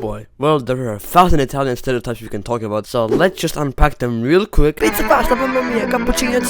boy. Well, there are 1,000 Italian stereotypes we can talk about, so let's just unpack them real quick. Pizza, pasta, mamma mia, cappuccino,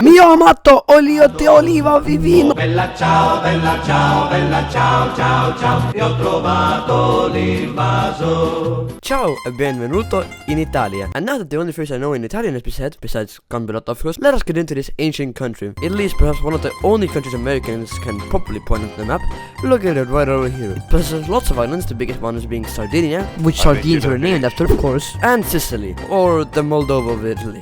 mio amato olio di oliva vivino. Bella ciao, bella ciao, bella ciao, ciao, ciao. Io ho trovato l'invaso. Ciao e benvenuto in Italia. And now that the only phrase I know in Italian has been said, besides Gambirotto of course, let us get into this ancient country. Italy is perhaps one of the only countries Americans can properly point at the map. Look at it right over here. It possesses lots of islands, the biggest one is being Sardinia, which sardines were named after of course, and Sicily, or the Moldova of Italy.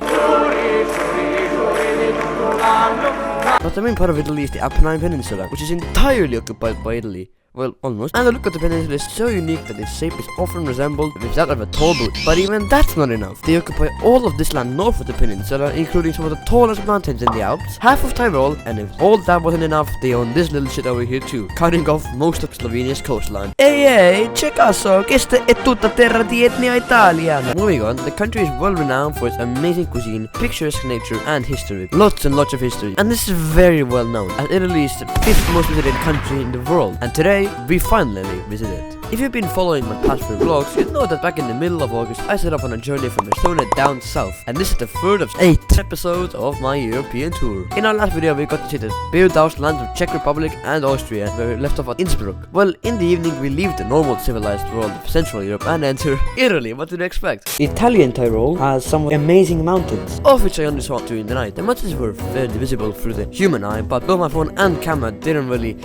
But the main part of Italy is the Apennine Peninsula, which is entirely occupied by Italy. Well, almost. And the look of the peninsula is so unique that its shape is often resembled with that of a tall boot. But even that's not enough. They occupy all of this land north of the peninsula, including some of the tallest mountains in the Alps, half of Tyrol, and if all that wasn't enough, they own this little shit over here too, cutting off most of Slovenia's coastline. Hey, c'è caso, questa è tutta terra di etnia italiana. Moving on, the country is well renowned for its amazing cuisine, picturesque nature, and history. Lots and lots of history. And this is very well known, as Italy is the 5th most visited country in the world. And today, we finally visited. If you've been following my past few vlogs, you'd know that back in the middle of August, I set off on a journey from Estonia down south, and this is the 3rd of 8 episodes of my European tour. In our last video, we got to see the beer-doused lands of Czech Republic and Austria, where we left off at Innsbruck. Well, in the evening, we leave the normal civilized world of Central Europe and enter Italy. What did you expect? The Italian Tyrol has some amazing mountains, of which I only saw during the night. The mountains were fairly visible through the human eye, but both my phone and camera didn't really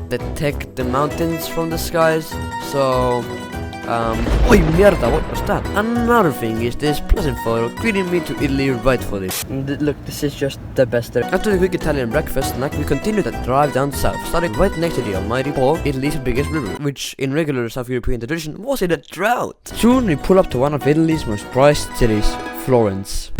detect the mountains from the skies, so oi mierda, what was that? Another thing is this pleasant photo greeting me to Italy rightfully. Look, this is just the best there. After the quick Italian breakfast snack, we continued that drive down south, starting right next to the almighty Po, Italy's biggest river, which in regular South European tradition was in a drought. Soon we pull up to one of Italy's most prized cities, Florence.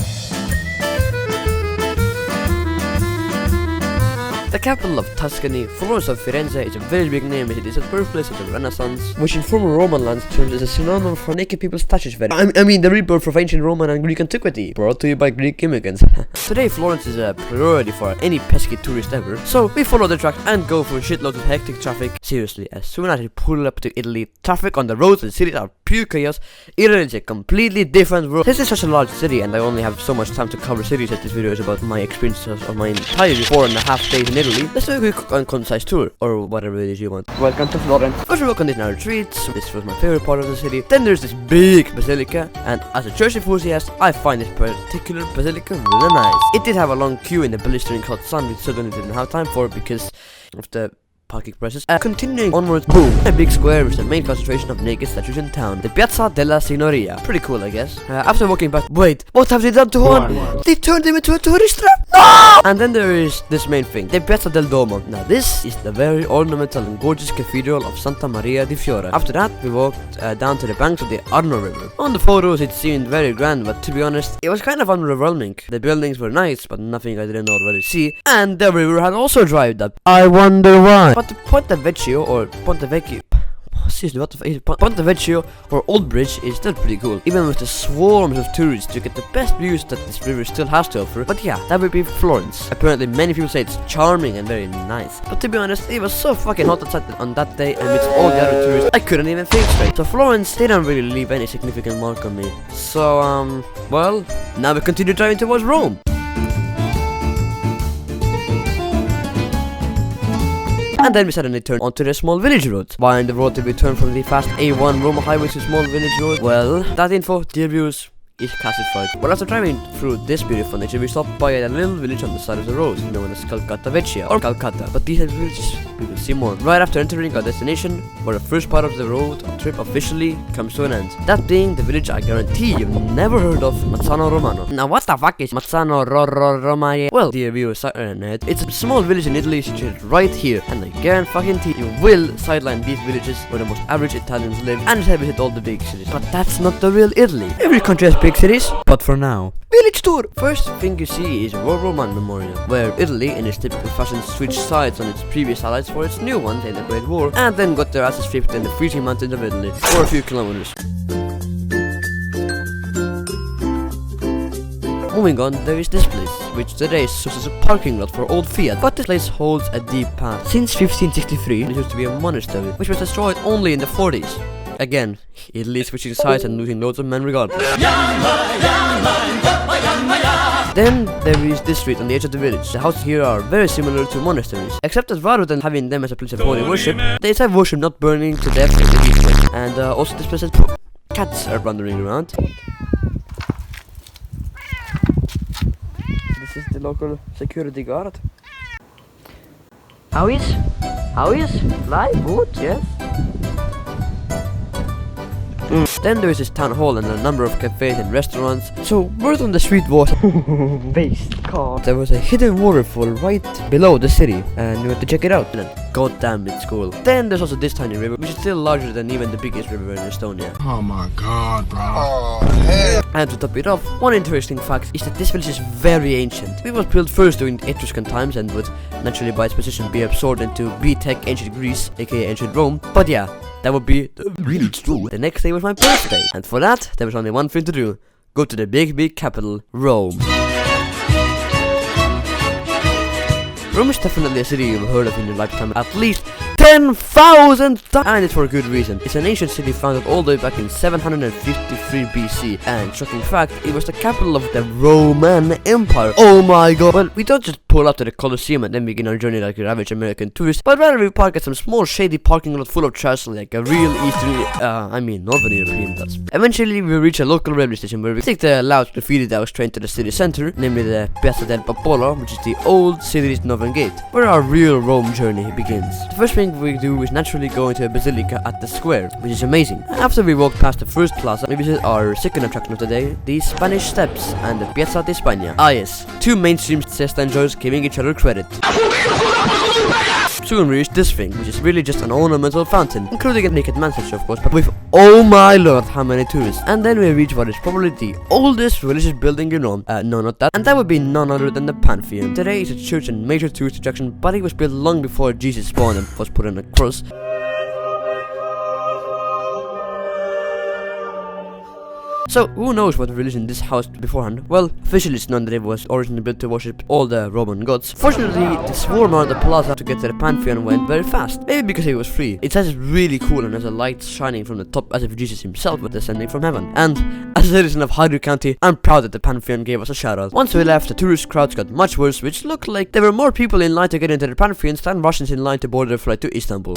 The capital of Tuscany, Florence of Firenze is a very big name as it is the birthplace of the Renaissance, which in former Roman lands terms is a synonym for naked people's statues. I mean the rebirth of ancient Roman and Greek antiquity, brought to you by Greek immigrants. Today Florence is a priority for any pesky tourist ever, so we follow the track and go for shitloads of hectic traffic. Seriously, as soon as we pull up to Italy, traffic on the roads and cities are pure chaos. Italy is a completely different world. This is such a large city and I only have so much time to cover cities as this video is about my experiences of my entire 4.5 days in Italy. Let's do a quick and concise tour, or whatever it is you want. Welcome to Florence. First we walk on these narrow streets. This was my favorite part of the city. Then there's this big basilica, and as a church enthusiast, I find this particular basilica really nice. It did have a long queue in the blistering hot sun, which certainly didn't have time for because of the parking prices. Continuing onwards, boom! A big square is the main concentration of naked statues in town. The Piazza della Signoria. Pretty cool, I guess. After walking back, wait, what have they done to Juan? They turned him into a tourist trap? No! And then there is this main thing, the Piazza del Duomo. Now this is the very ornamental and gorgeous cathedral of Santa Maria di Fiore. After that, we walked down to the banks of the Arno River. On the photos, it seemed very grand, but to be honest, it was kind of underwhelming. The buildings were nice, but nothing I didn't already see. And the river had also dried up. I wonder why. But the Ponte Vecchio or Ponte Vecchio, seriously, what the fuck is Ponte Vecchio or Old Bridge is still pretty cool. Even with the swarms of tourists, you get the best views that this river still has to offer. But yeah, that would be Florence. Apparently many people say it's charming and very nice. But to be honest, it was so fucking hot outside on that day amidst all the other tourists, I couldn't even think straight. So Florence didn't really leave any significant mark on me. So well, now we continue driving towards Rome. And then we suddenly turned onto the small village road. Why on the road did we turn from the fast A1 Roma highway to small village road? Well, that info, dear viewers, is classified. But after driving through this beautiful nature, we stopped by a little village on the side of the road, known as Calcutta Vecchia, or Calcutta. But these are villages we will see more. Right after entering our destination, where the first part of the road trip officially comes to an end. That being the village I guarantee you've never heard of, Mazzano Romano. Now what the fuck is Mazzano Romano? Well, dear viewers, it's a small village in Italy situated right here, and I guarantee you will sideline these villages where the most average Italians live and have hit all the big cities. But that's not the real Italy. Every country has big cities, but for now, village tour! First thing you see is World War I Memorial, where Italy, in its typical fashion, switched sides on its previous allies for its new ones in the Great War, and then got their asses stripped in the freezing mountains of Italy for a few kilometers. Moving on, there is this place, which today serves as a parking lot for old Fiat. But this place holds a deep past. Since 1563, it used to be a monastery, which was destroyed only in the 40s. Again, Italy switching sides and losing loads of men regardless. Then there is this street on the edge of the village. The houses here are very similar to monasteries, except that rather than having them as a place of holy worship, they have worship not burning to death in the heat. And also this place has cats are wandering around. This is the local security guard. How is? Life good? Yes. Then there is this town hall and a number of cafes and restaurants. So word on the street was waste car. There was a hidden waterfall right below the city, and we went to check it out. And god damn, it's cool. Then there's also this tiny river, which is still larger than even the biggest river in Estonia. Oh my god, bro. Oh, hell. And to top it off, one interesting fact is that this village is very ancient. It was built first during the Etruscan times and would naturally by its position be absorbed into B-Tech ancient Greece, aka ancient Rome. But yeah, that would be really true. The next day was my birthday, and for that, there was only one thing to do. Go to the big capital, Rome. Rome is definitely a city you've heard of in your lifetime at least 10,000 times, and it's for a good reason. It's an ancient city founded all the way back in 753 BC, and shocking fact, it was the capital of the Roman Empire. Oh my god. Well, we don't just pull up to the Colosseum and then begin our journey like your average American tourist, but rather we park at some small shady parking lot full of trash like a real Northern European does. Eventually we reach a local railway station where we take the loud graffiti that was trained to the city center, namely the Piazza del Popolo, which is the old city's northern gate, where our real Rome journey begins. The first thing we do is naturally go into a basilica at the square, which is amazing. After we walk past the first plaza, we visit our second attraction of the day, the Spanish Steps and the Piazza de España. Ah yes, two mainstream siesta enjoyers giving each other credit. Soon we reach this thing, which is really just an ornamental fountain, including a naked man statue of course, but with oh my lord how many tourists. And then we reach what is probably the oldest religious building in Rome. No, not that. And that would be none other than the Pantheon. Today is a church and major tourist attraction, but it was built long before Jesus spawned and was put on a cross. So, who knows what religion this housed beforehand? Well, officially it's known that it was originally built to worship all the Roman gods. Fortunately, the swarm around the plaza to get to the Pantheon went very fast. Maybe because it was free. It says it's really cool and has a light shining from the top as if Jesus himself were descending from heaven. And, as a citizen of Hardy County, I'm proud that the Pantheon gave us a shout out. Once we left, the tourist crowds got much worse, which looked like there were more people in line to get into the Pantheon than Russians in line to board their flight to Istanbul.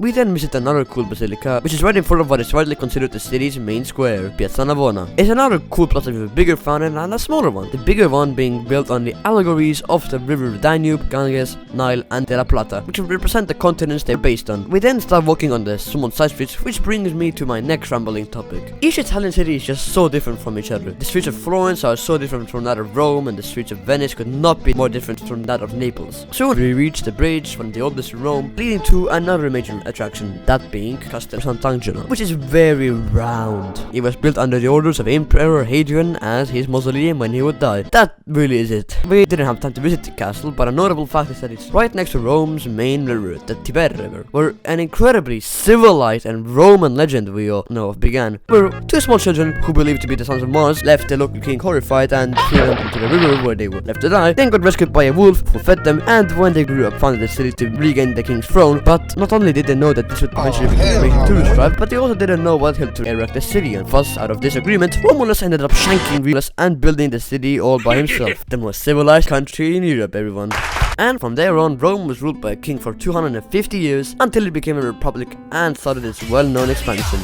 We then visit another cool basilica, which is right in front of what is widely considered the city's main square, Piazza Navona. It's another cool plaza with a bigger fountain and a smaller one, the bigger one being built on the allegories of the river Danube, Ganges, Nile and De La Plata, which represent the continents they're based on. We then start walking on the somewhat side streets, which brings me to my next rambling topic. Each Italian city is just so different from each other. The streets of Florence are so different from that of Rome, and the streets of Venice could not be more different from that of Naples. Soon we reach the bridge from the oldest in Rome, leading to another major attraction, that being Castel Sant'Angelo, which is very round. It was built under the orders of Emperor Hadrian as his mausoleum when he would die. That really is it. We didn't have time to visit the castle, but a notable fact is that it's right next to Rome's main river, the Tiber River, where an incredibly civilized and Roman legend we all know of began, where two small children, who believed to be the sons of Mars, left the local king horrified and threw them into the river where they were left to die, then got rescued by a wolf who fed them, and when they grew up founded the city to regain the king's throne. But not only did they know that this would eventually become a major tourist drive, but they also didn't know what helped to erect the city, and thus, out of disagreement, Romulus ended up shanking Remus and building the city all by himself. The most civilized country in Europe, everyone. And from there on, Rome was ruled by a king for 250 years, until it became a republic and started its well-known expansion.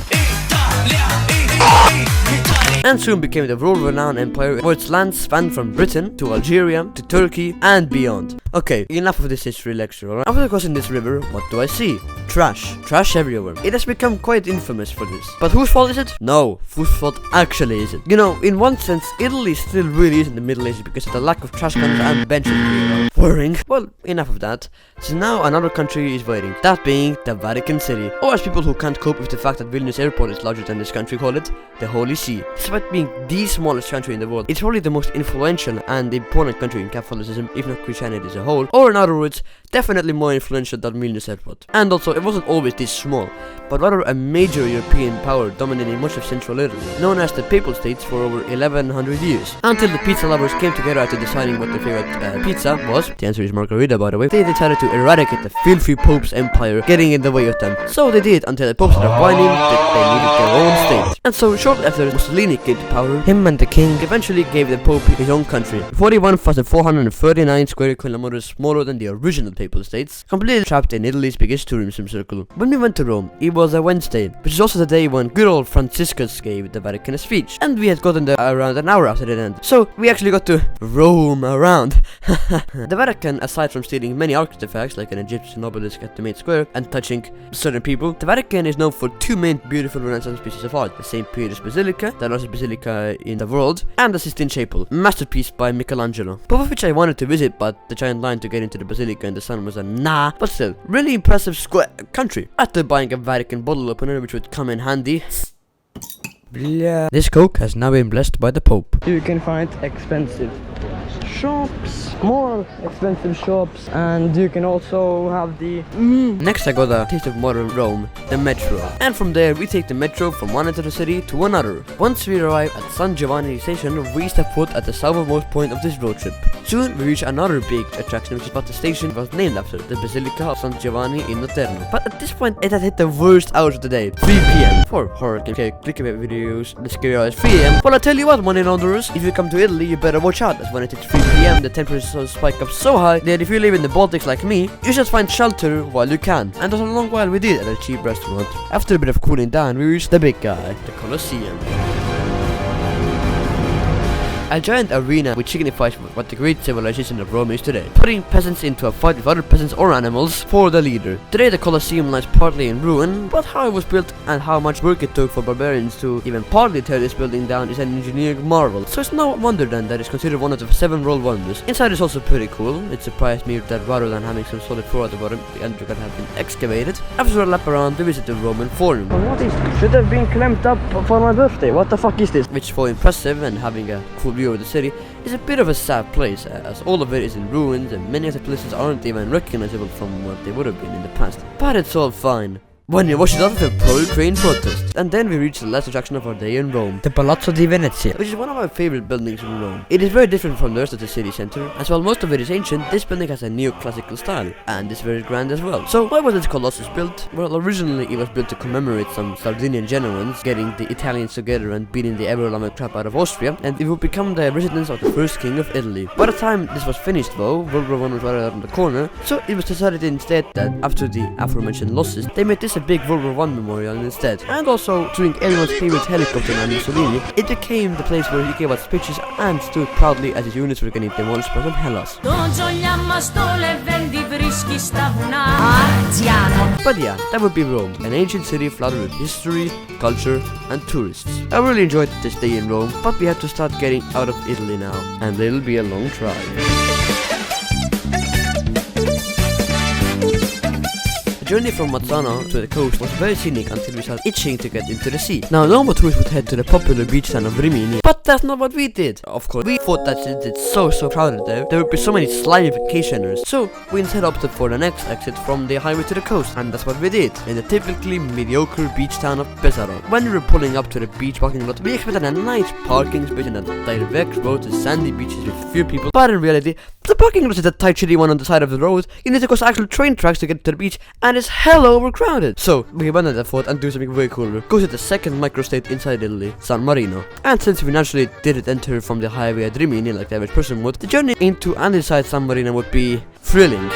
And soon became the world-renowned empire, where its lands spanned from Britain to Algeria to Turkey and beyond. Okay, enough of this history lecture, alright? After crossing this river, what do I see? Trash. Trash everywhere. It has become quite infamous for this. But whose fault is it? No, whose fault actually is it? You know, in one sense, Italy still really is in the Middle Ages because of the lack of trash cans and benches here. Worrying. Well, enough of that. So now another country is waiting, that being the Vatican City, or as people who can't cope with the fact that Vilnius airport is larger than this country call it, the Holy See. Despite being the smallest country in the world, it's probably the most influential and important country in Catholicism, if not Christianity as a whole, or in other words, Definitely more influential than Vilnius airport. And also, it wasn't always this small, but rather a major European power dominating much of central Italy, known as the Papal States for over 1100 years. Until the pizza lovers came together after deciding what their favorite pizza was, the answer is margarita by the way, they decided to eradicate the filthy Pope's empire getting in the way of them. So they did, until the Pope started whining that they needed their own state. And so shortly after Mussolini came to power, him and the king eventually gave the Pope his own country, 41,439 square kilometers smaller than the original Papal States, completely trapped in Italy's biggest tourism circle. When we went to Rome, it was a Wednesday, which is also the day when good old Franciscus gave the Vatican a speech, and we had gotten there around an hour after it ended. So we actually got to roam around. The Vatican, aside from stealing many artifacts like an Egyptian obelisk at the main square and touching certain people, the Vatican is known for two main beautiful Renaissance pieces of art: the St. Peter's Basilica, the largest basilica in the world, and the Sistine Chapel, masterpiece by Michelangelo. Both of which I wanted to visit, but the giant line to get into the basilica in the sun was a nah. But still, really impressive country. After buying a Vatican bottle opener, which would come in handy. Blah. This Coke has now been blessed by the Pope. You can find expensive shops, more expensive shops, and you can also have the Next I got a taste of modern Rome, the metro. And from there we take the metro from one end of the city to another. Once we arrive at San Giovanni station, we step foot at the southernmost point of this road trip. Soon we reach another big attraction, which is what the station was named after, the Basilica of San Giovanni in Laterno. But at this point it had hit the worst hours of the day, 3 p.m. For horror clickbait videos, the scary hour is 3 a.m. Well, I tell you what, money launderers, if you come to Italy you better watch out, as when it hits 3 p.m. the temperatures will spike up so high that if you live in the Baltics like me, you should find shelter while you can. And that's a long while we did at a cheap restaurant. After a bit of cooling down, we reached the big guy, the Colosseum. A giant arena which signifies what the great civilization of Rome is today, putting peasants into a fight with other peasants or animals for the leader. Today the Colosseum lies partly in ruin, but how it was built and how much work it took for barbarians to even partly tear this building down is an engineering marvel. So it's no wonder then that it's considered one of the 7 world wonders. Inside is also pretty cool. It surprised me that rather than having some solid floor at the bottom, the underground had been excavated. After a lap around, we visit the Roman Forum. what is this? Should have been clamped up for my birthday. What the fuck is this? Which, for impressive and having a cool view of the city, is a bit of a sad place, as all of it is in ruins and many of the places aren't even recognizable from what they would have been in the past. But it's all fine. When you watch it out of the pro-Ukraine protest. And then we reach the last attraction of our day in Rome, the Palazzo di Venezia, which is one of my favorite buildings in Rome. It is very different from the rest of the city center, as while most of it is ancient, this building has a neoclassical style, and is very grand as well. So why was this Colossus built? Well, originally it was built to commemorate some Sardinian Genoans getting the Italians together and beating the ever-loving crap out of Austria, and it would become the residence of the first king of Italy. By the time this was finished though, World War I was right around the corner, so it was decided instead that after the aforementioned losses, they made this a big World War I memorial instead. And also, during everyone's favorite helicopter man Mussolini, it became the place where he gave out speeches and stood proudly as his units were getting demolished by some Hellas. But yeah, that would be Rome, an ancient city flooded with history, culture, and tourists. I really enjoyed this day in Rome, but we have to start getting out of Italy now, and it'll be a long drive. The journey from Mentana to the coast was very scenic until we started itching to get into the sea. Now, normal tourists would head to the popular beach town of Rimini, but that's not what we did. Of course, we thought that since it's so crowded there would be so many slimy vacationers. So, we instead opted for the next exit from the highway to the coast, and that's what we did, in the typically mediocre beach town of Pesaro. When we were pulling up to the beach parking lot, we expected a nice parking space and a direct road to sandy beaches with few people, but in reality, the parking lot is a tight shitty one on the side of the road. You need to cross actual train tracks to get to the beach, and it's hella overcrowded. So, we abandoned that thought and do something way cooler. Go to the second microstate inside Italy, San Marino. And since we naturally didn't enter from the highway at Rimini like the average person would, the journey into and inside San Marino would be thrilling.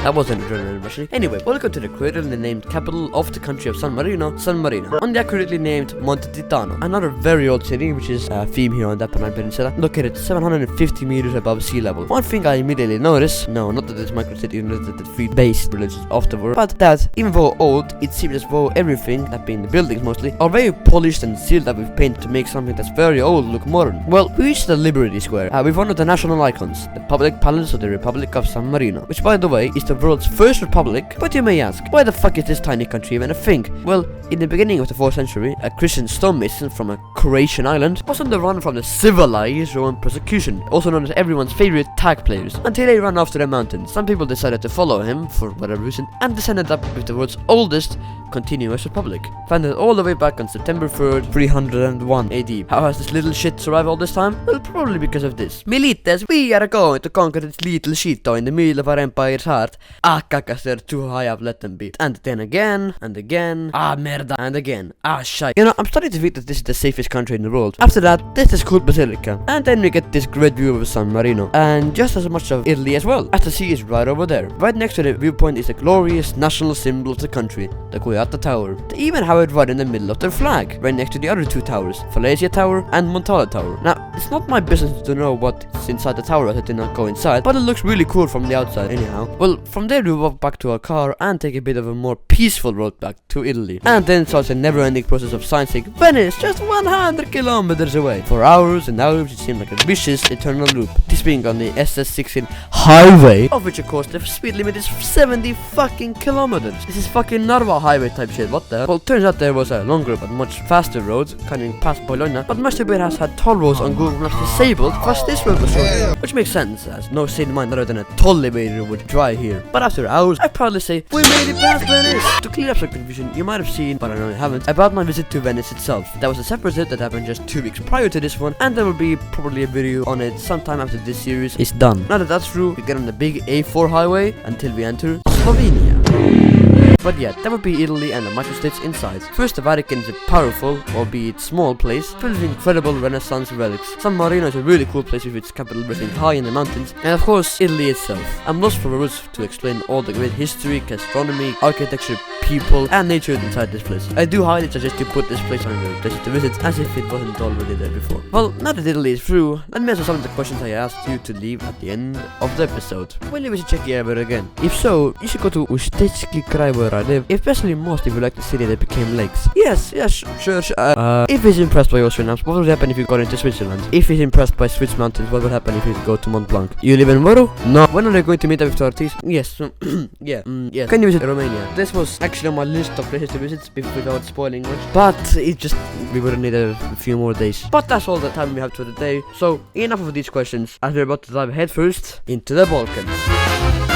That wasn't a journal actually. Anyway, welcome to the creatively named capital of the country of San Marino, San Marino, on the accurately named Monte Titano, another very old city, which is a theme here on the Apennine Peninsula, located 750 meters above sea level. One thing I immediately noticed, no, not that this microcity is the three base religions of the world, but that even though old, it seems as though everything, that being the buildings mostly, are very polished and sealed up with paint to make something that's very old look modern. Well, we reached the Liberty Square with one of the national icons, the public palace of the Republic of San Marino, which by the way is the the world's first republic. But you may ask, why the fuck is this tiny country even a thing? Well, in the beginning of the 4th century, a Christian stonemason from a Croatian island was on the run from the civilized Roman persecution, also known as everyone's favorite tag players, until he ran off to the mountains. Some people decided to follow him, for whatever reason, and this ended up with the world's oldest continuous republic, founded all the way back on September 3rd, 301 AD. How has this little shit survived all this time? Well, probably because of this. Milites, we are going to conquer this little shito in the middle of our empire's heart. Ah, cacas, they're too high up, let them be. And then again, and again, ah, merda, and again, ah, shite. You know, I'm starting to think that this is the safest country in the world. After that, this is cool basilica. And then we get this great view of San Marino, and just as much of Italy as well, as the sea is right over there. Right next to the viewpoint is the glorious national symbol of the country, the Guiata Tower. They even have it right in the middle of their flag, right next to the other two towers, Falesia Tower and Montana Tower. Now, it's not my business to know what's inside the tower as I did not go inside, but it looks really cool from the outside anyhow. Well, from there we walk back to our car and take a bit of a more peaceful road back to Italy. And then starts a never-ending process of sightseeing Venice, just 100 kilometers away. For hours and hours it seemed like a vicious eternal loop. This being on the SS16 highway, of which of course the speed limit is 70 fucking kilometers. This is fucking Narva highway type shit, what the hell? Well, turns out there was a longer but much faster road cutting past Bologna, but much of it has had toll roads on Google Maps disabled, plus this road was shorter, which makes sense, as no sane mind other than a toll elevator would dry here. But after hours, I proudly say, we made it past Venice! To clear up some confusion, you might have seen, but I know you haven't, about my visit to Venice itself. That was a separate visit that happened just 2 weeks prior to this one, and there will be probably a video on it sometime after this series is done. Now that that's through, we get on the big A4 highway until we enter Slovenia. But yeah, that would be Italy and the microstates inside. First, the Vatican is a powerful, albeit small place, filled with incredible Renaissance relics. San Marino is a really cool place with its capital resting high in the mountains, and of course, Italy itself. I'm lost for words to explain all the great history, gastronomy, architecture, people, and nature inside this place. I do highly suggest you put this place on your list to visit, as if it wasn't already there before. Well, now that Italy is through, let me answer some of the questions I asked you to leave at the end of the episode. Will you visit Czechia ever again? If so, you should go to Ústecký kraj where I live, especially most if you like the city that became lakes. Yes, sure. If he's impressed by Austrian Alps, what would happen if you got into Switzerland? If he's impressed by Swiss mountains, what would happen if you go to Mont Blanc? You live in Moro? No. When are they going to meet up with Ortiz? Yes. Yeah. Can you visit Romania? This was actually on my list of places to visit without spoiling much, but it just, we would need a few more days. But that's all the time we have for the day, so enough of these questions, as we're about to dive headfirst into the Balkans.